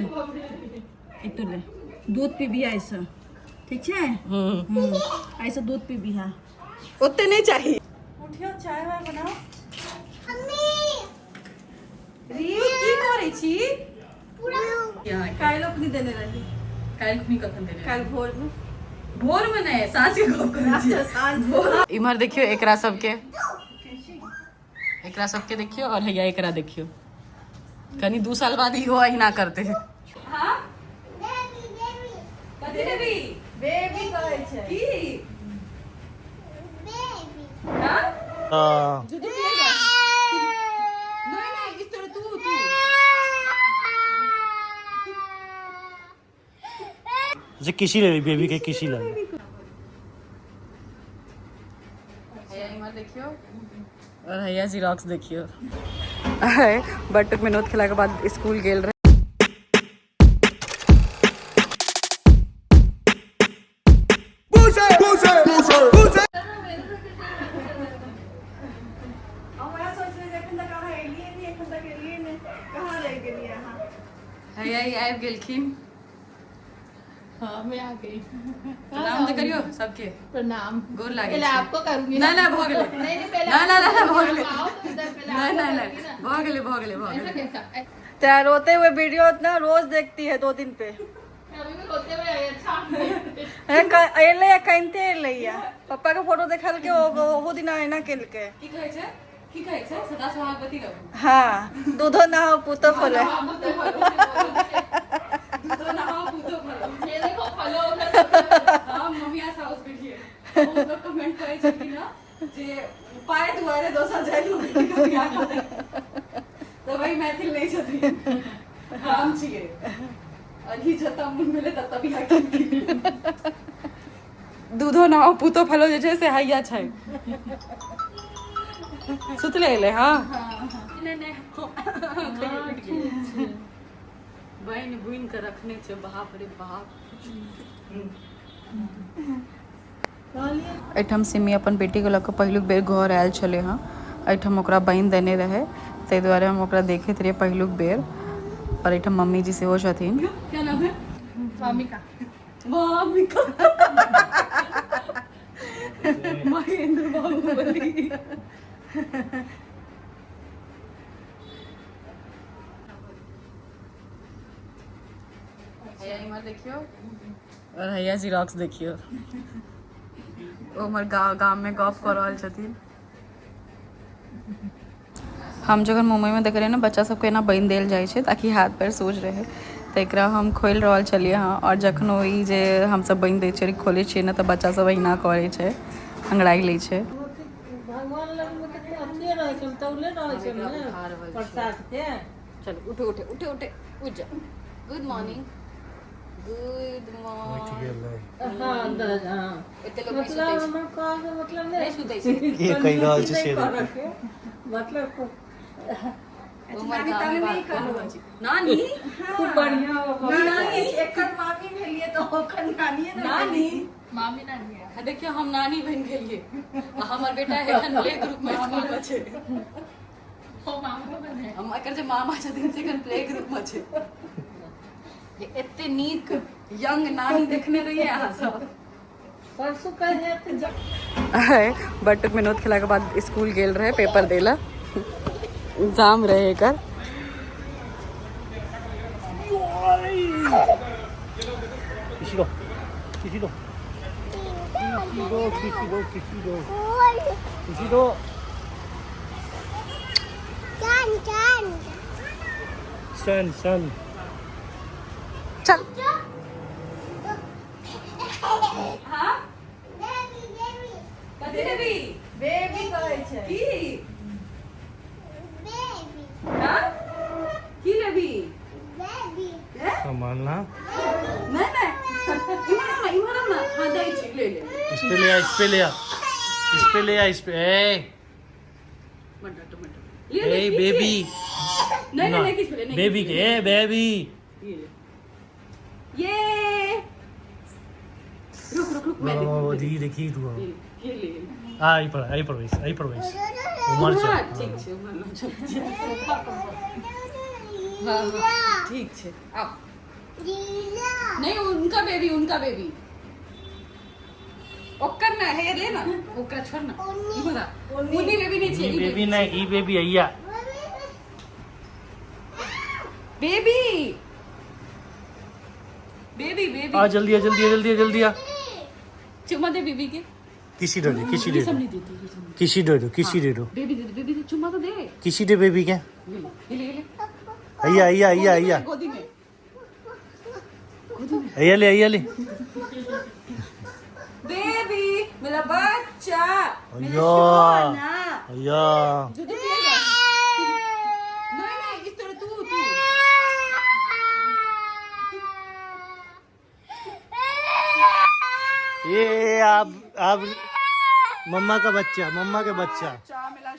एक तो ले दूध पी भी ऐसा ठीक है। ऐसा दूध पी भी हाँ उतने नहीं चाहिए। उठियो चाय वाय बनाओ। री की करे छी काल्हि अपनी देने रही। काल्हि खुनी कखन देने काल्हि भोर में नहीं साँझ के गप करै छी। साँझ इमहर देखियो एकरा सबके देखियो और हैया एकरा देखियो कनी 2 साल बाद इहो अहिना करते हैं। हां कथि लेबी बेबी कहै छै की बेबी हां दूध पिएगा नहीं इस तरह तू जे किसी ले बेबी के किसी ले इमहर देखियो और हैया जीरोक्स देखियो। बटुक में नोत खेला के बाद स्कूल गेल रहे। आबि गेलखिन। हाँ मैं आ गई। प्रणाम तो करियो सबके। प्रणाम। गोर लागे पहले आपको करूंगी ना ना भऽ गेलै नहीं पहले ना भऽ गेलै आओ तो इधर पहले नहीं भऽ गेलै ऐसा कैसा त्या रोते हुए वीडियो ना रोज देखती है 2 दिन पे। अभी भी रोते हुए आई अच्छा एले या कनते एले या पापा के फोटो देखल के ओहो दिन एना केल के की कहै छै सदा सुहागवती रहू। हां दूधो ना हो पुतो फले दूधो ना हो पुतो फलो। ये देखो फलो हां मम्मी साउस बैठिए वो लोग कमेंट करे छै कि ना जे पाए दुआरे दोसर जाय लोग के बियाह तो भाई मैथिल नहीं छथि हम छिए और ही जता मुन मिले तत बियाह करती। दूधो ना हो पुतो फलो जे छै से हैया छै सुतले एले। हाँ बहन बुइन के रखने छै बाप रे बाप। एहिठाम सिमी अपन बेटी के लऽ कऽ पहिलुक बेर घर आयल छलै हँ। एहिठाम ओकरा बहिन देने रहे ताहि दुआरे हम ओकरा देखैत रहियै पहिलुक बेर। और एहिठाम मम्मी जी सेहो छथिन। क्या नाम है? मामिका महेंद्र बाहुबली। इमहर देखियो और हैया जीरोक्स देखियो ओ हमर गाँव में गप कर रहल छथिन। हम जखन मुंबई में देख रहे ना बच्चा सबके एना बांधि देल जाइ छै ताकि हाथ पैर सोझ रहे तो एकरा हम खोलि रहल छलियै हँ। और जखन ओहि जे हमसब बांधि दै छियै खोलै छियै ना तऽ बच्चा सब अहिना करै छै अंगड़ाइ लै छै। भगवान लग में कितने अच्छे रहे छै तौले रहे छै ने प्रसाद के। चलो उठे उठ जा। गुड मॉर्निंग हां अंदर हां एते लोग मतलब हम का मतलब नहीं सुतै छै ये कहि रहल छै से मतलब नानी तानी नहीं करू नानी खूब बढ़िया नानी एकर मामी भेलिए तो ओकर नानी नानी मामी नानी है। देखियो हम नानी बन गेलिए आ हमर बेटा एखन प्ले ग्रुप में स्कूल में छै। वो मामा बने हम एकर जे मामा छथिन से एखन प्ले ग्रुप में छै। ये एते नीक यंग नानी देखने रहिए अहाँ सब। परसों कहे बटुक में नोत खेला के बाद स्कूल गेल रहे पेपर देला एग्जाम रहे एकर। किसी दो सन चल हां कथि लेबी बेबी कहै छै की बेबी हां की लेबी बेबी सामान ना नहीं इमहर ना हां दै छी ले इस पे ले आ ए बेबी नहीं किस पे नहीं बेबी के बेबी ये रुक मैं ओ दी देखी तू ये ले आई पर वैस उमर छ ठीक छै उमर न छै हां ठीक छै आओ नहीं उनका बेबी ओकर ना है ले ना ओकर छोड़ ना ई बता उन्हीं बेबी नहीं चाहिए बेबी नहीं ई बेबी अय्या बेबी बेबी बेबी आ जल्दी आ चुम्मा दे बेबी के किसी दे किसी दे दो किसी दे दो बेबी दे चुम्मा तो दे किसी दे बेबी के ले अय्या गोदी में अय्या ले बेबी मेरा बच्चा अय्या अय्या दूध पिएगा नहीं इस तरह तू ये आप मम्मा के बच्चा चा मिला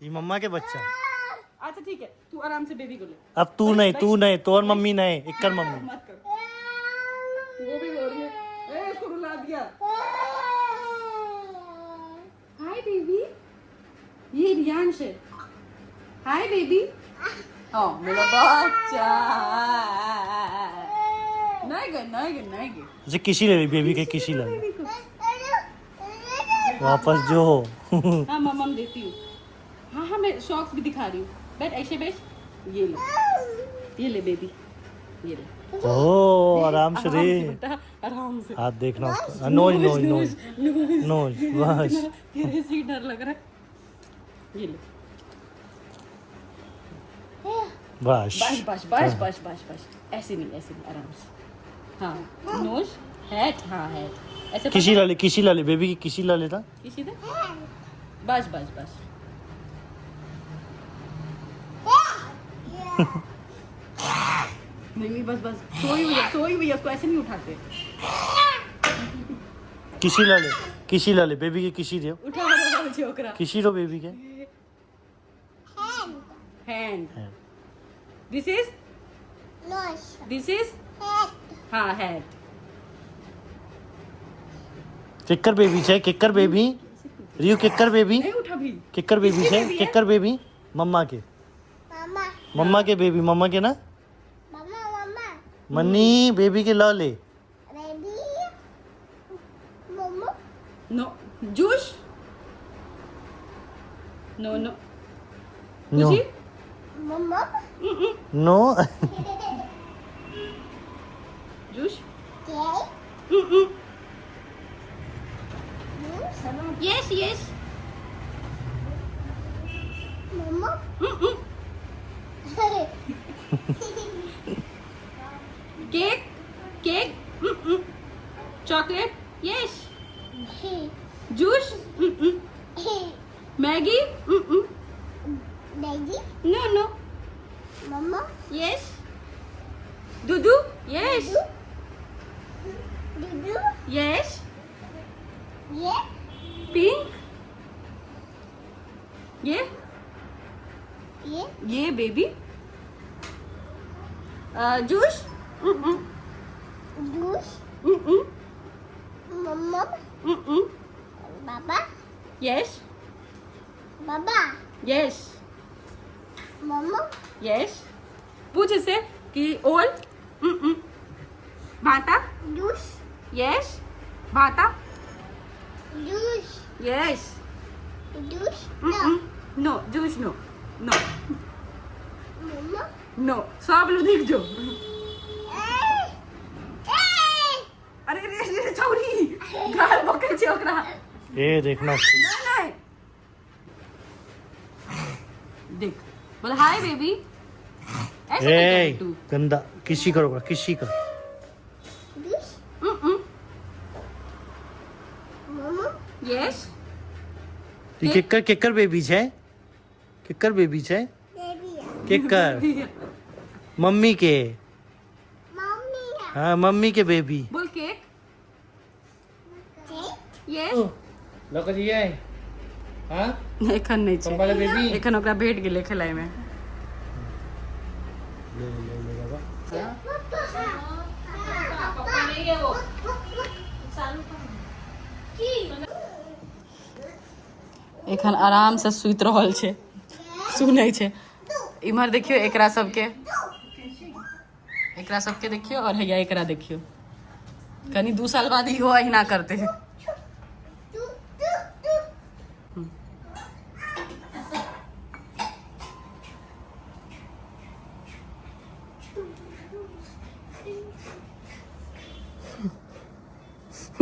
ये मम्मा के बच्चा अच्छा ठीक है तू आराम से बेबी को ले अब तू नहीं तो और मम्मी नहीं इक्कर मम्मी मत कर वो भी रो रही है इसको रुला दिया हाय बेबी ये रियांश है हाय बेबी हाँ मेरा बच्चा नहीं गए जे किसी ले बेबी के किसी ले वापस जो हो हाँ मम्मा देती हूँ हाँ मैं शॉक्स भी दिखा रही हूँ बैठ ऐसे बैठ ये ले बेबी ये ले ओ आराम से रे बेटा आराम से हाथ देखना उसका नोज बस तेरे से ही डर लग रहा है ये ले बस बस ऐसे नहीं आराम से हाँ नोज हेड हाँ हेड ऐसे किसी ला ले बेबी की किसी ला लेता किसी दे बस नहीं बस सोई हुई है उसको ऐसे नहीं उठाते किसी ला ले बेबी के किसी दे उठा छोकरा किसी रो बेबी के हैंड दिस इज हाँ हेड किक्कर बेबी छे किक्कर बेबी रियू किक्कर बेबी नहीं उठा भी किक्कर बेबी छे किक्कर बेबी मम्मा के बेबी मम्मा के ना मन्नी बेबी के ला ले no juice no no no juice yes cake chocolate yes juice Maggi no yes दूधू yes पिंक ये बेबी जूस yes पूछ इससे कि ओल भाता yes भाता yes no juice no सब लोग देख जो अरे रे छौरी गाल बके छोकरा ये देखना नहीं देख बोल हाय बेबी ऐसे ए तू गंदा किसी करोगा किसी का yes किक्कर बेबी छे किक्कर मम्मी के हाँ मम्मी के बेबी बोल केक yes लग दिए हाँ एखन नहीं छै पप्पा के बेबी एखन ओकरा भेट गेलै खेलाय में ले बाबा पापा नहीं है वो एखन आराम से सुति रहल छै सुनै छै इमहर देखियो एकरा सबके देखियो और हैया एकरा देखियो कनी 2 साल बाद ही हो अहिना करते हैं।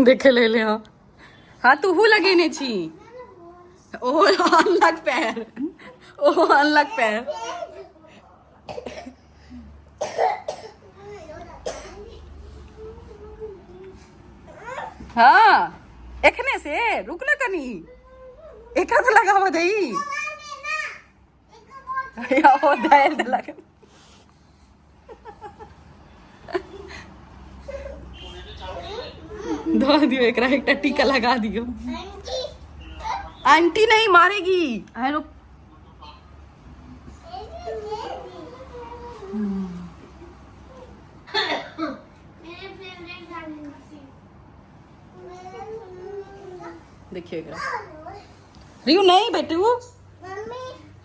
देखे ले हाँ हाँ तू हु लगेने छी ओहो अनलक पैर ओहो अनलक पैर हाँ एखने से रुक ना कनी एक हाथ लगावा दई ओ दायर लगा धो दियो एकरा एकटा टीका लगा दियो। आंटी नहीं मारेगी। हेलो देखिए एकरा रियू नहीं बेटू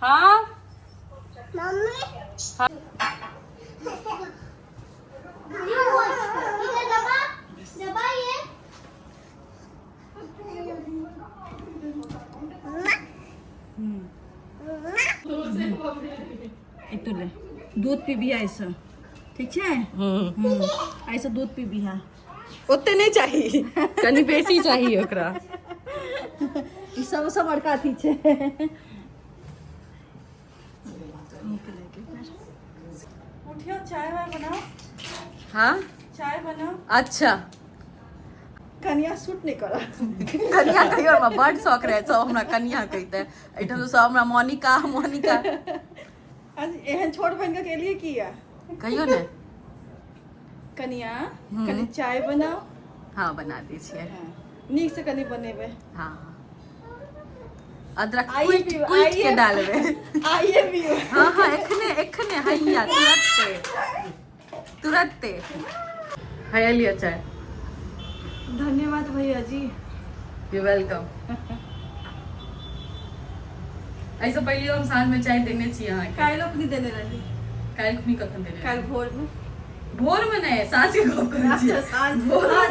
हाँ हाँ दूध पीबी ऐसा ठीक है। ऐसा दूध पीबी है ओते नहीं चाहिए कनी बेसी चाहिए ओकरा ई सब बड़का थी छे। उठियो चाय वाय बनाओ। हाँ चाय बनाओ। अच्छा कनिया सूट नहीं करा कनिया कहियो हमरा बड शौक रहे सब हमरा कनिया कहते एठम तो सब हमरा मोनिका मोनिका आज एहन छोट बहन के लिए किया कहियो ने कनिया कनी चाय बनाओ। हाँ बना दी छियै। नीक से कनी बनेबे। हाँ अदरक आइए कुट पियो, कुट के आइए। डालबे। आइए भी हाँ हाँ एखने एखने हैया तुरंते हैया लिया चाय। धन्यवाद भैया जी। You welcome. ऐसे पहले हम साँझ में चाय देने छी अहाँ के। काल्हि अपनी देने रही। काल्हि खुनी कखन देने काल्हि भोर में। भोर में नहीं साँझ के गप करै छी। आज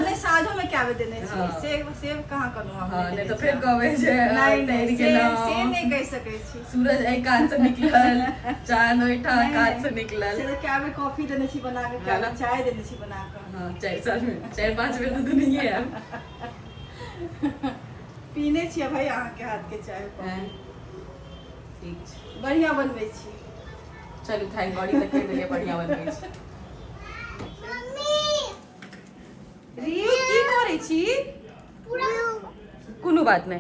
नहीं साँझो में क्या देने छी। हाँ। सेब कहाँ करूँ हम। हाँ नहीं तो फिर कहबे जे नहीं नहीं के नाम से नहीं कह सकै छी। सूरज एक कान से निकलल चांद ओइठा कान से निकलल। से क्या में कॉफी देने छी बना के क्या में चाय देने छी बना के। हाँ 4 साल में 4-5 बेर तो नहीं है अब पीने छी भाई अहाँ के हाथ के चाय। ठीक छै बढ़िया बनबै छी। चलू खाई बड़ी तक के लिए बढ़िया बनबै छी। रियू की करे छी कोनो बात नहीं।